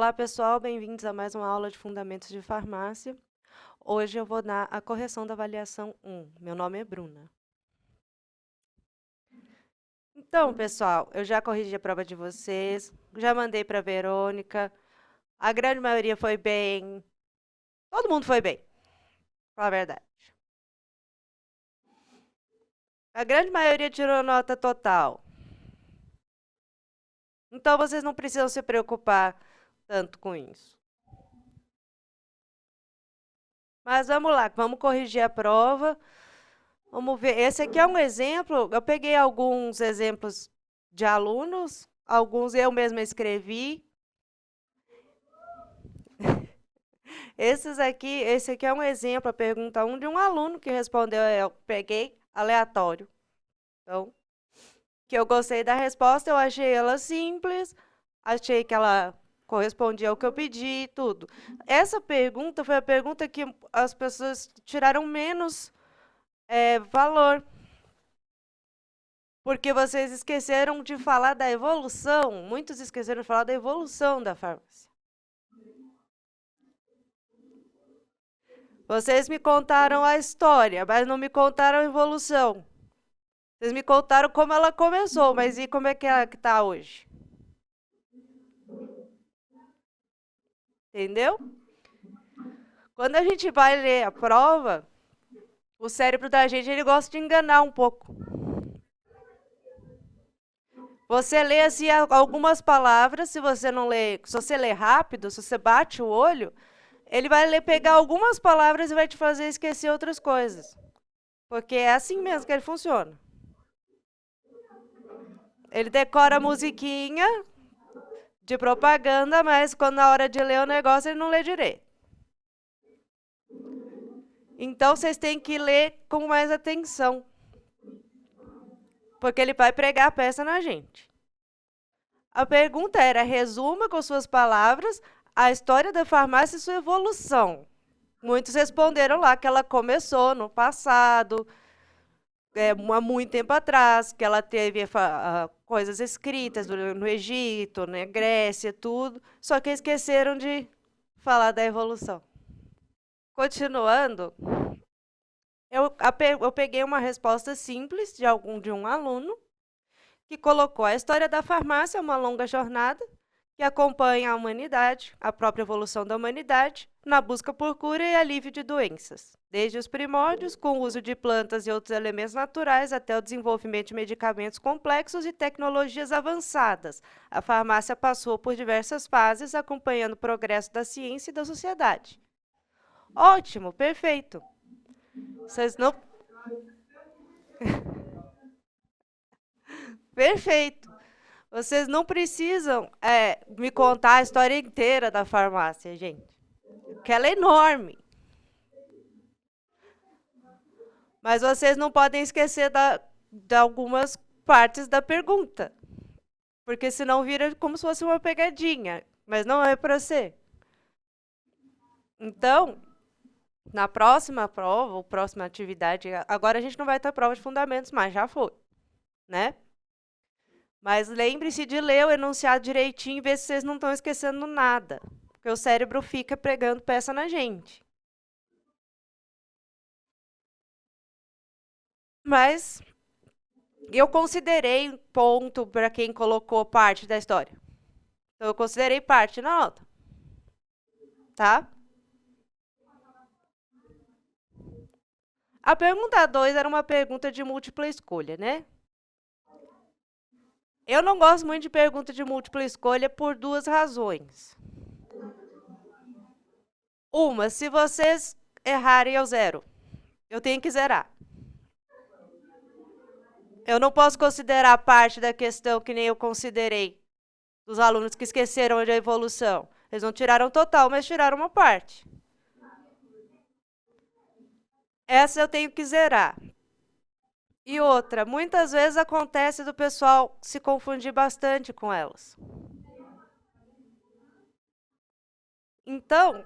Olá, pessoal, bem-vindos a mais uma aula de Fundamentos de Farmácia. Hoje eu vou dar a correção da avaliação 1. Meu nome é Bruna. Então, pessoal, eu já corrigi a prova de vocês, já mandei para a Verônica, a grande maioria foi bem, todo mundo foi bem, pra falar a verdade. A grande maioria tirou nota total. Então, vocês não precisam se preocupar tanto com isso. Mas vamos lá, vamos corrigir a prova. Vamos ver, esse aqui é um exemplo, eu peguei alguns exemplos de alunos, alguns eu mesma escrevi. Esse aqui é um exemplo, a pergunta 1 de um aluno que respondeu, eu peguei aleatório. Então, que eu gostei da resposta, eu achei ela simples, achei que ela correspondia ao que eu pedi, tudo. Essa pergunta foi a pergunta que as pessoas tiraram menos valor. Porque vocês esqueceram de falar da evolução, muitos esqueceram de falar da evolução da farmácia. Vocês me contaram a história, mas não me contaram a evolução. Vocês me contaram como ela começou, mas e como é que ela está hoje? Entendeu? Quando a gente vai ler a prova, o cérebro da gente ele gosta de enganar um pouco. Você lê assim algumas palavras, se você não lê, se você lê rápido, se você bate o olho, ele vai pegar algumas palavras e vai te fazer esquecer outras coisas. Porque é assim mesmo que ele funciona. Ele decora a musiquinha de propaganda, mas quando na hora de ler o negócio ele não lê direito. Então vocês têm que ler com mais atenção. Porque ele vai pregar a peça na gente. A pergunta era: resuma com suas palavras a história da farmácia e sua evolução. Muitos responderam lá que ela começou no passado, há muito tempo atrás, que ela teve coisas escritas no Egito, na Grécia, tudo, só que esqueceram de falar da evolução. Continuando, eu peguei uma resposta simples de um aluno que colocou: a história da farmácia é uma longa jornada que acompanha a humanidade, a própria evolução da humanidade, na busca por cura e alívio de doenças. Desde os primórdios, com o uso de plantas e outros elementos naturais, até o desenvolvimento de medicamentos complexos e tecnologias avançadas. A farmácia passou por diversas fases, acompanhando o progresso da ciência e da sociedade. Ótimo, perfeito. Vocês não... Perfeito. Vocês não precisam me contar a história inteira da farmácia, gente. Porque ela é enorme. Mas vocês não podem esquecer de algumas partes da pergunta. Porque senão vira como se fosse uma pegadinha. Mas não é para ser. Então, na próxima prova, ou próxima atividade, agora a gente não vai ter prova de fundamentos, mas já foi, né? Mas lembre-se de ler o enunciado direitinho e ver se vocês não estão esquecendo nada. Porque o cérebro fica pregando peça na gente. Mas eu considerei ponto para quem colocou parte da história. Então, eu considerei parte na nota. Tá? A pergunta 2 era uma pergunta de múltipla escolha, né? Eu não gosto muito de pergunta de múltipla escolha por duas razões. Uma, se vocês errarem, eu zero. Eu tenho que zerar. Eu não posso considerar parte da questão que nem eu considerei dos alunos que esqueceram de evolução. Eles não tiraram total, mas tiraram uma parte. Essa eu tenho que zerar. E outra, muitas vezes acontece do pessoal se confundir bastante com elas. Então...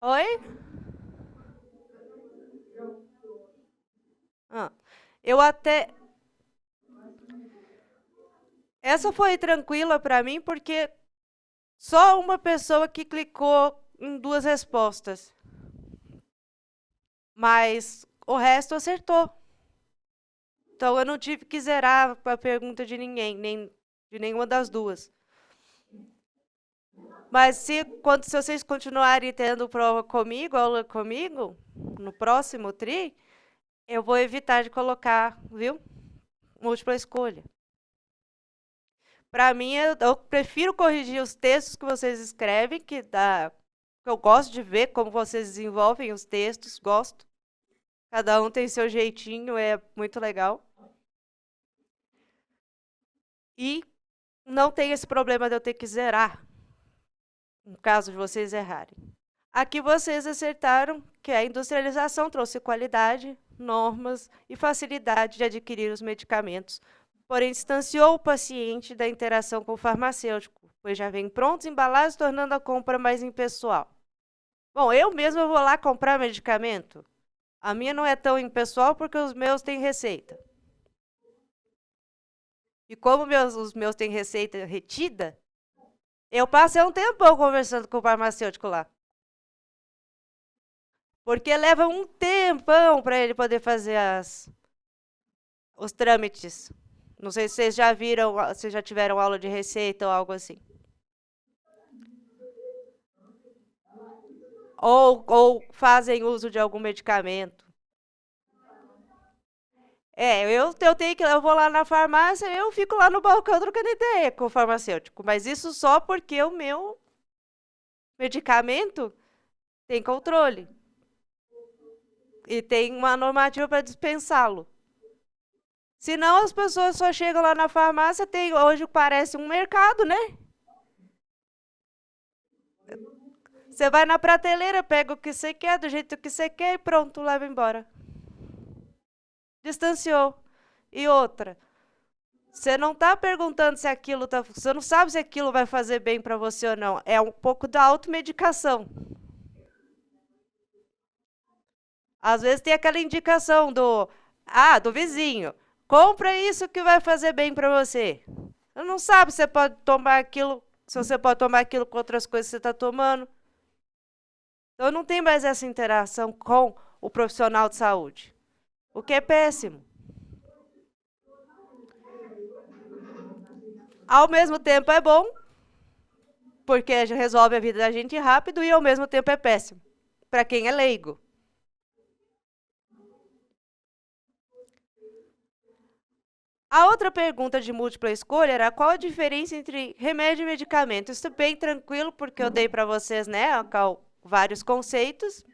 Oi? Eu até... Essa foi tranquila para mim porque só uma pessoa que clicou em duas respostas, mas o resto acertou. Então eu não tive que zerar a pergunta de ninguém, nem de nenhuma das duas. Mas se vocês continuarem tendo prova comigo, aula comigo, no próximo tri, eu vou evitar de colocar, viu? Múltipla escolha. Para mim, eu prefiro corrigir os textos que vocês escrevem, eu gosto de ver como vocês desenvolvem os textos, gosto. Cada um tem seu jeitinho, é muito legal. E não tem esse problema de eu ter que zerar, no caso de vocês errarem. Aqui vocês acertaram que a industrialização trouxe qualidade, normas e facilidade de adquirir os medicamentos, porém distanciou o paciente da interação com o farmacêutico, pois já vem prontos embalados, tornando a compra mais impessoal. Bom, eu mesma vou lá comprar medicamento. A minha não é tão impessoal porque os meus têm receita. E como os meus têm receita retida, eu passei um tempão conversando com o farmacêutico lá. Porque leva um tempão para ele poder fazer os trâmites. Não sei se vocês já viram, se já tiveram aula de receita ou algo assim. Ou fazem uso de algum medicamento. Eu vou lá na farmácia, eu fico lá no balcão trocando ideia com o farmacêutico. Mas isso só porque o meu medicamento tem controle. E tem uma normativa para dispensá-lo. Senão as pessoas só chegam lá na farmácia, hoje parece um mercado, né? Você vai na prateleira, pega o que você quer, do jeito que você quer e pronto, leva embora. Distanciou. E outra, você não está perguntando se aquilo tá, você não sabe se aquilo vai fazer bem para você ou não. É um pouco da automedicação. Às vezes tem aquela indicação do vizinho. Compra isso que vai fazer bem para você. Você não sabe se você pode tomar aquilo, se você pode tomar aquilo com outras coisas que você está tomando. Então não tem mais essa interação com o profissional de saúde. O que é péssimo. Ao mesmo tempo é bom, porque resolve a vida da gente rápido, e ao mesmo tempo é péssimo, para quem é leigo. A outra pergunta de múltipla escolha era qual a diferença entre remédio e medicamento. Isso é bem tranquilo, porque eu dei para vocês, né, vários conceitos.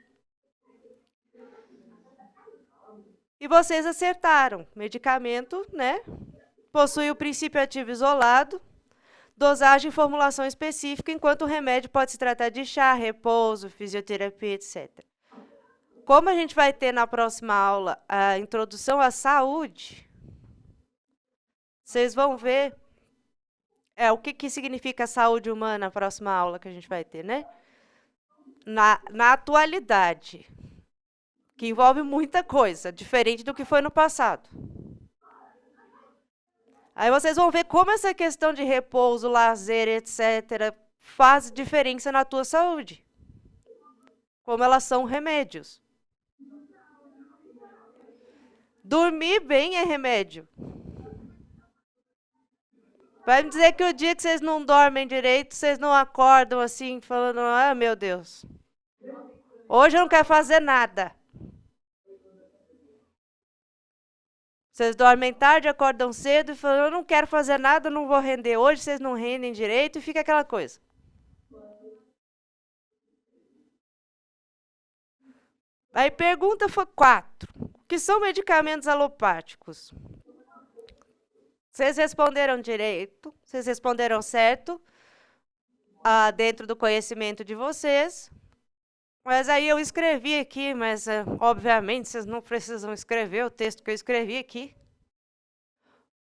E vocês acertaram. Medicamento, né, possui o princípio ativo isolado, dosagem e formulação específica, enquanto o remédio pode se tratar de chá, repouso, fisioterapia, etc. Como a gente vai ter na próxima aula a introdução à saúde, vocês vão ver o que significa saúde humana na próxima aula que a gente vai ter, né? Na atualidade, que envolve muita coisa, diferente do que foi no passado. Aí vocês vão ver como essa questão de repouso, lazer, etc., faz diferença na tua saúde. Como elas são remédios. Dormir bem é remédio. Vai me dizer que o dia que vocês não dormem direito, vocês não acordam assim, falando, ah, meu Deus, hoje eu não quero fazer nada. Vocês dormem tarde, acordam cedo e falam, eu não quero fazer nada, não vou render hoje, vocês não rendem direito e fica aquela coisa. Aí pergunta foi 4. O que são medicamentos alopáticos? Vocês responderam direito, vocês responderam certo, dentro do conhecimento de vocês. Mas aí eu escrevi aqui, mas obviamente vocês não precisam escrever o texto que eu escrevi aqui.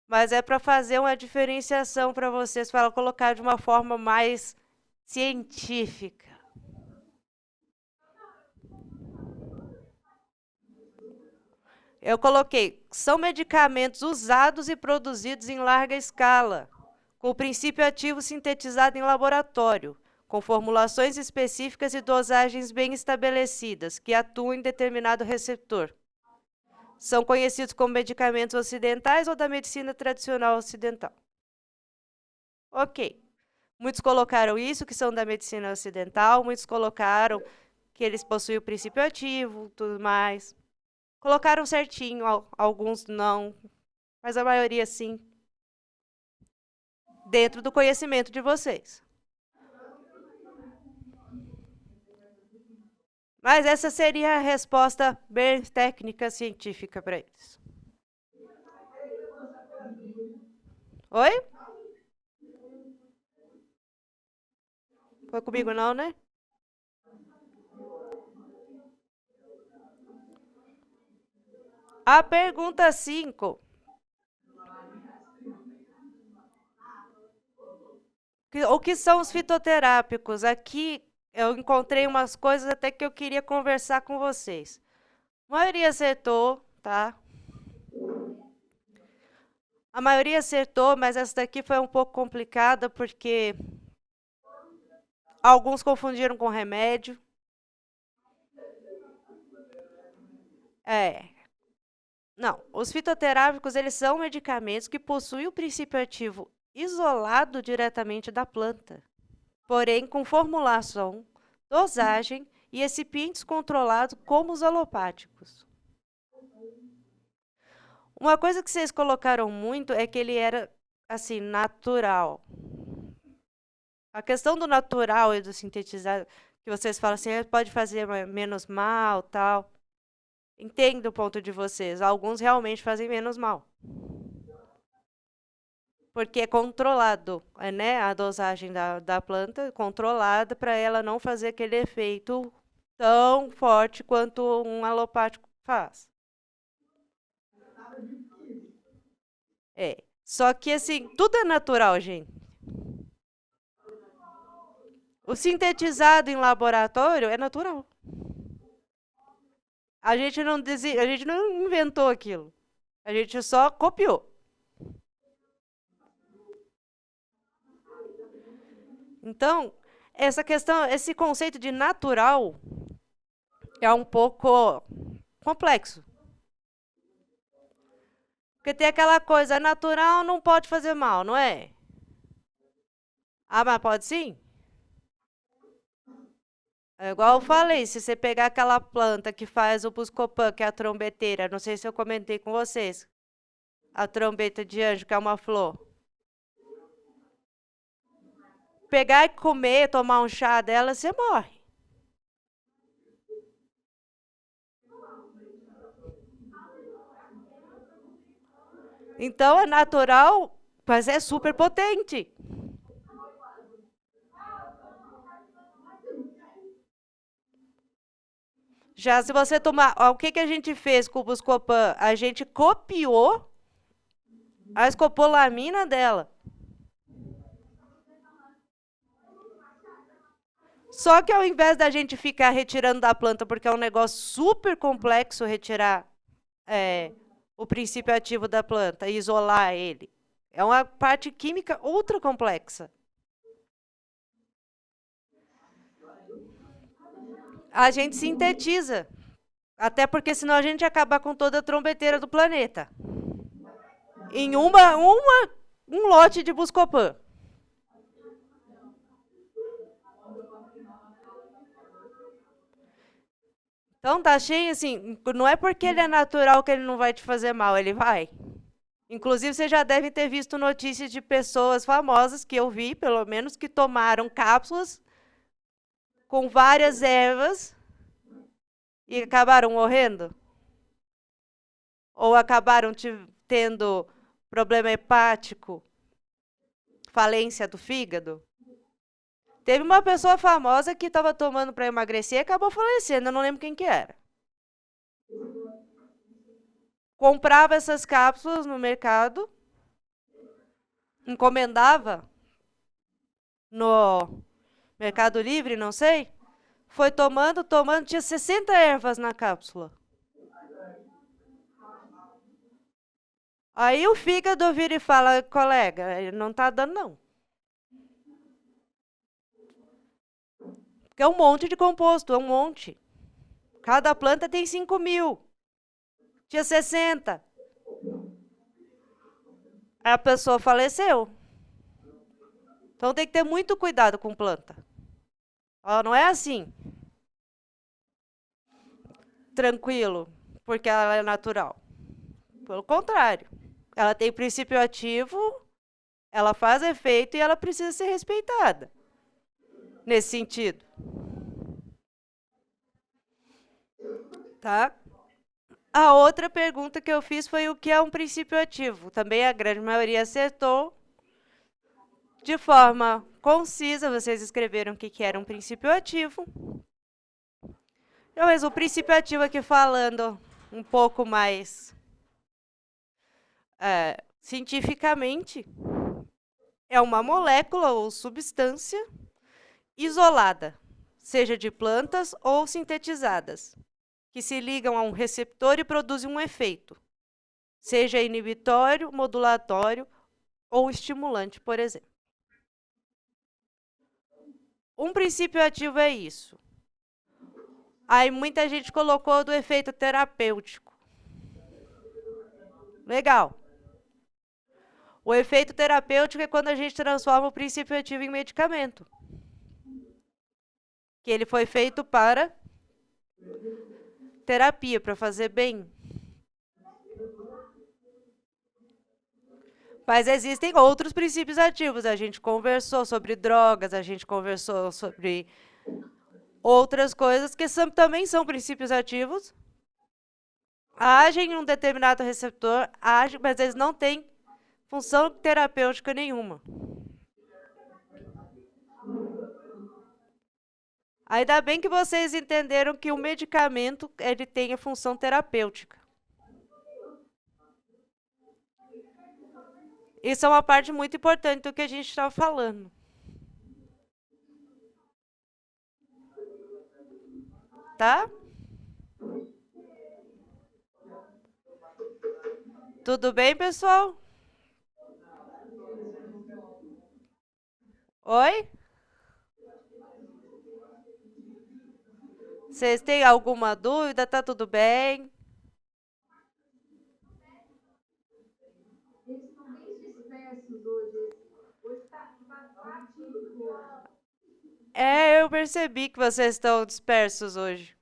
Mas é para fazer uma diferenciação para vocês, para colocar de uma forma mais científica. Eu coloquei, são medicamentos usados e produzidos em larga escala, com o princípio ativo sintetizado em laboratório, com formulações específicas e dosagens bem estabelecidas, que atuam em determinado receptor. São conhecidos como medicamentos ocidentais ou da medicina tradicional ocidental. Ok. Muitos colocaram isso, que são da medicina ocidental, muitos colocaram que eles possuem o princípio ativo, tudo mais. Colocaram certinho, alguns não, mas a maioria sim, dentro do conhecimento de vocês. Mas essa seria a resposta bem técnica científica para eles. Oi? Foi comigo não, né? A pergunta 5. O que são os fitoterápicos? Aqui eu encontrei umas coisas até que eu queria conversar com vocês. A maioria acertou, tá? A maioria acertou, mas essa daqui foi um pouco complicada porque alguns confundiram com remédio. Não, os fitoterápicos, eles são medicamentos que possuem o princípio ativo isolado diretamente da planta, porém com formulação, dosagem e recipientes controlados como os alopáticos. Uma coisa que vocês colocaram muito é que ele era, assim, natural. A questão do natural e do sintetizado, que vocês falam assim, pode fazer menos mal, tal. Entendo o ponto de vocês. Alguns realmente fazem menos mal. Porque é controlado, né? A dosagem da planta controlada para ela não fazer aquele efeito tão forte quanto um alopático faz. Só que, assim, tudo é natural, gente. O sintetizado em laboratório é natural. A gente não inventou aquilo. A gente só copiou. Então, essa questão, esse conceito de natural é um pouco complexo. Porque tem aquela coisa, natural não pode fazer mal, não é? Ah, mas pode sim? É igual eu falei, se você pegar aquela planta que faz o Buscopan, que é a trombeteira, não sei se eu comentei com vocês, a trombeta de anjo, que é uma flor. Pegar e comer, tomar um chá dela, você morre. Então é natural, mas é super potente. Já se você tomar, o que a gente fez com o Buscopan? A gente copiou a escopolamina dela. Só que ao invés da gente ficar retirando da planta, porque é um negócio super complexo retirar o princípio ativo da planta e isolar ele. É uma parte química ultra complexa. A gente sintetiza. Até porque senão a gente ia acabar com toda a trombeteira do planeta. Em um lote de Buscopan. Então tá cheio assim, não é porque ele é natural que ele não vai te fazer mal, ele vai. Inclusive, vocês já devem ter visto notícias de pessoas famosas que eu vi, pelo menos, que tomaram cápsulas com várias ervas e acabaram morrendo. Ou acabaram tendo problema hepático, falência do fígado. Teve uma pessoa famosa que estava tomando para emagrecer e acabou falecendo, eu não lembro quem que era. Comprava essas cápsulas no mercado, encomendava no Mercado Livre, não sei. Foi tomando, tinha 60 ervas na cápsula. Aí o fígado vira e fala, colega, ele não tá dando não. Porque é um monte de composto, é um monte. Cada planta tem 5.000. Tinha 60. Aí a pessoa faleceu. Então tem que ter muito cuidado com planta. Ela não é assim, tranquilo, porque ela é natural. Pelo contrário, ela tem princípio ativo, ela faz efeito e ela precisa ser respeitada. Nesse sentido. Tá? A outra pergunta que eu fiz foi o que é um princípio ativo. Também a grande maioria acertou. De forma concisa, vocês escreveram o que era um princípio ativo. Mas o princípio ativo aqui falando um pouco mais cientificamente, é uma molécula ou substância isolada, seja de plantas ou sintetizadas, que se ligam a um receptor e produzem um efeito, seja inibitório, modulatório ou estimulante, por exemplo. Um princípio ativo é isso. Aí muita gente colocou do efeito terapêutico. Legal. O efeito terapêutico é quando a gente transforma o princípio ativo em medicamento. Que ele foi feito para terapia, para fazer bem. Mas existem outros princípios ativos. A gente conversou sobre drogas, a gente conversou sobre outras coisas que também são princípios ativos. Agem em um determinado receptor, agem, mas eles não têm função terapêutica nenhuma. Ainda bem que vocês entenderam que o medicamento ele tem a função terapêutica. Isso é uma parte muito importante do que a gente estava falando. Tá? Tudo bem, pessoal? Oi? Vocês têm alguma dúvida? Tá tudo bem? Eles estão bem dispersos hoje. Hoje está ativo. Eu percebi que vocês estão dispersos hoje.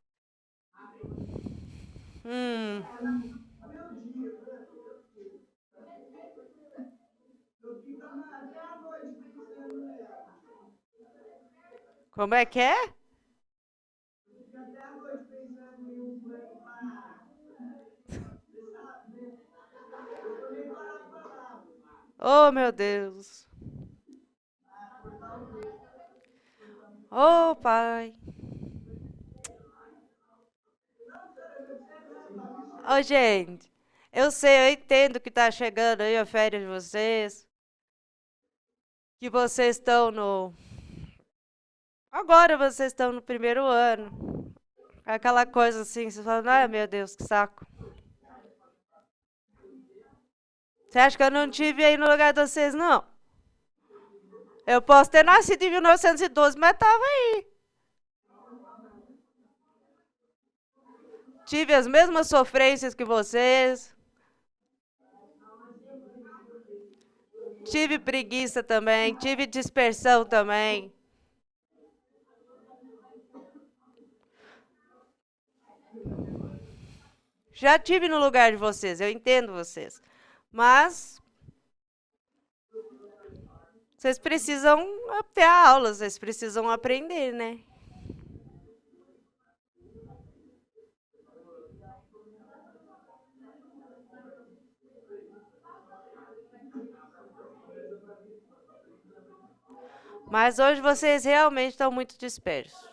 Como é que é? Oh, meu Deus. Oh, pai. Oh, gente. Eu sei, eu entendo que tá chegando aí a férias de vocês. Que vocês estão no... Agora vocês estão no primeiro ano. Aquela coisa assim, você fala, ai meu Deus, que saco. Você acha que eu não tive aí no lugar de vocês, não? Eu posso ter nascido em 1912, mas tava aí. Tive as mesmas sofrências que vocês. Tive preguiça também, tive dispersão também. Já tive no lugar de vocês, eu entendo vocês. Mas vocês precisam ter aula, vocês precisam aprender, né? Mas hoje vocês realmente estão muito dispersos.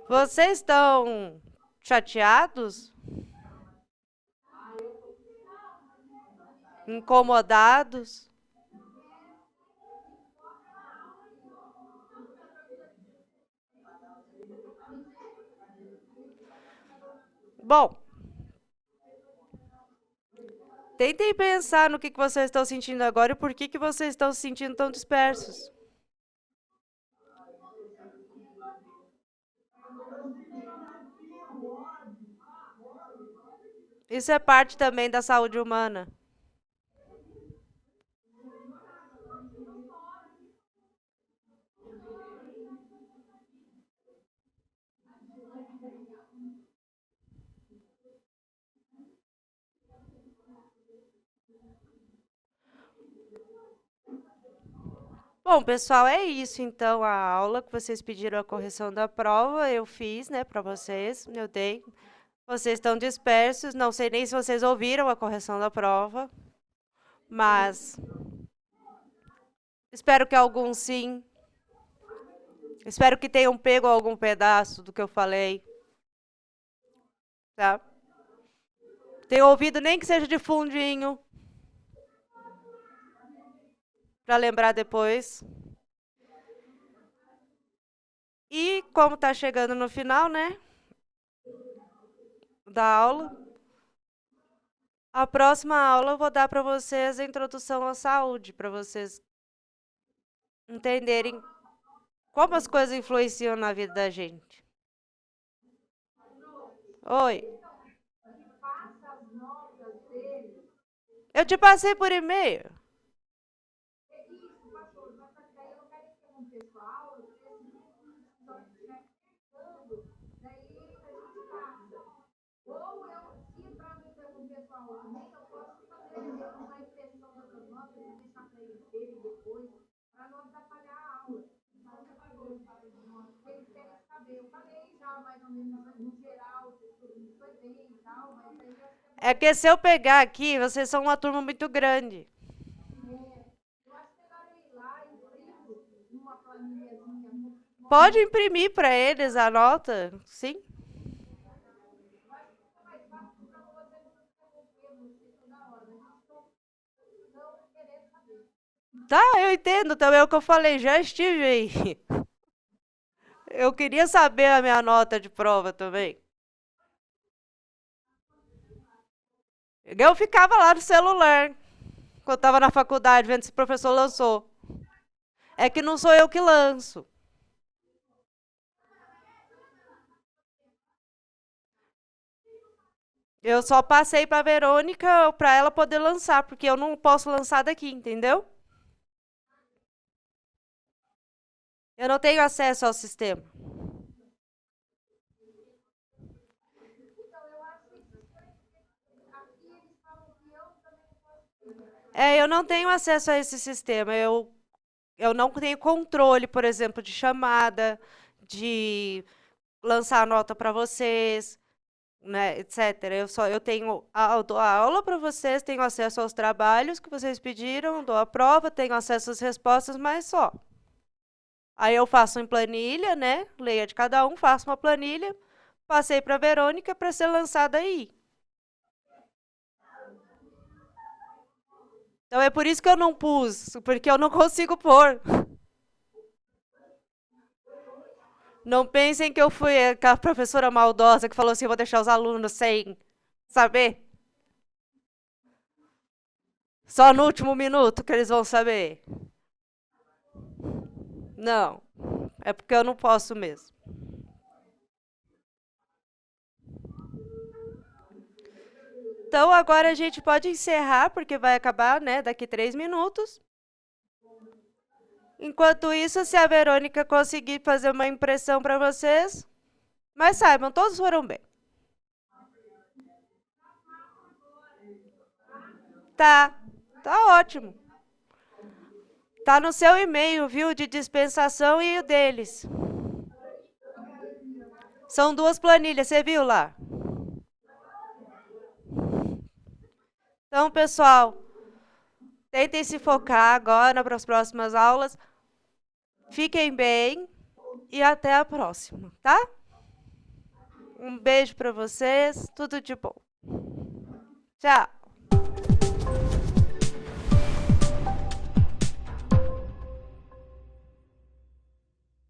Vocês estão chateados? Incomodados? Bom, tentem pensar no que vocês estão sentindo agora e por que vocês estão se sentindo tão dispersos. Isso é parte também da saúde humana. Bom, pessoal, é isso. Então, a aula que vocês pediram a correção da prova, eu fiz, né, para vocês. Eu dei. Vocês estão dispersos. Não sei nem se vocês ouviram a correção da prova, mas espero que alguns sim. Espero que tenham pego algum pedaço do que eu falei. Tá? Tenham ouvido, nem que seja de fundinho, para lembrar depois. E como está chegando no final, né, da aula, a próxima aula eu vou dar para vocês a introdução à saúde, para vocês entenderem como as coisas influenciam na vida da gente. Oi. Passa as notas dele. Eu te passei por e-mail. Isso, pastor, mas daí eu não quero interromper sua aula, porque esse grupo estão checando, daí a gente passa. Ou eu, se para não interromper sua aula também, eu posso fazer uma impressão dessas notas e deixar para eles verem depois, para não atrapalhar a aula. Eles querem saber. Eu falei já mais ou menos no geral, se tudo foi bem e tal, mas aí eu acho que É que se eu pegar aqui, vocês são uma turma muito grande. eu acho melhor eu ir lá e imprimo uma planilhazinha. Pode imprimir para eles a nota, sim. Mais fácil para você não interromper você toda hora. Não querer saber. Tá, eu entendo também é o que eu falei, já estive aí. Eu queria saber a minha nota de prova também. Eu ficava lá no celular, quando estava na faculdade, vendo se o professor lançou. É que não sou eu que lanço. Eu só passei para a Verônica para ela poder lançar, porque eu não posso lançar daqui, entendeu? Eu não tenho acesso ao sistema. Eu não tenho acesso a esse sistema. Eu não tenho controle, por exemplo, de chamada, de lançar nota para vocês, né, etc. Eu tenho eu dou a aula para vocês, tenho acesso aos trabalhos que vocês pediram, dou a prova, tenho acesso às respostas, mas só. Aí eu faço em planilha, né? Leia de cada um, faço uma planilha, passei para a Verônica para ser lançada aí. Então é por isso que eu não pus, porque eu não consigo pôr. Não pensem que eu fui aquela professora maldosa que falou assim, vou deixar os alunos sem saber. Só no último minuto que eles vão saber. Não, é porque eu não posso mesmo. Então agora a gente pode encerrar, porque vai acabar, né, daqui 3 minutos. Enquanto isso, se a Verônica conseguir fazer uma impressão para vocês, mas saibam, todos foram bem. Tá ótimo. Tá no seu e-mail, viu, de dispensação e o deles. São 2 planilhas, você viu lá? Então, pessoal, tentem se focar agora para as próximas aulas. Fiquem bem e até a próxima, tá? Um beijo para vocês, tudo de bom. Tchau.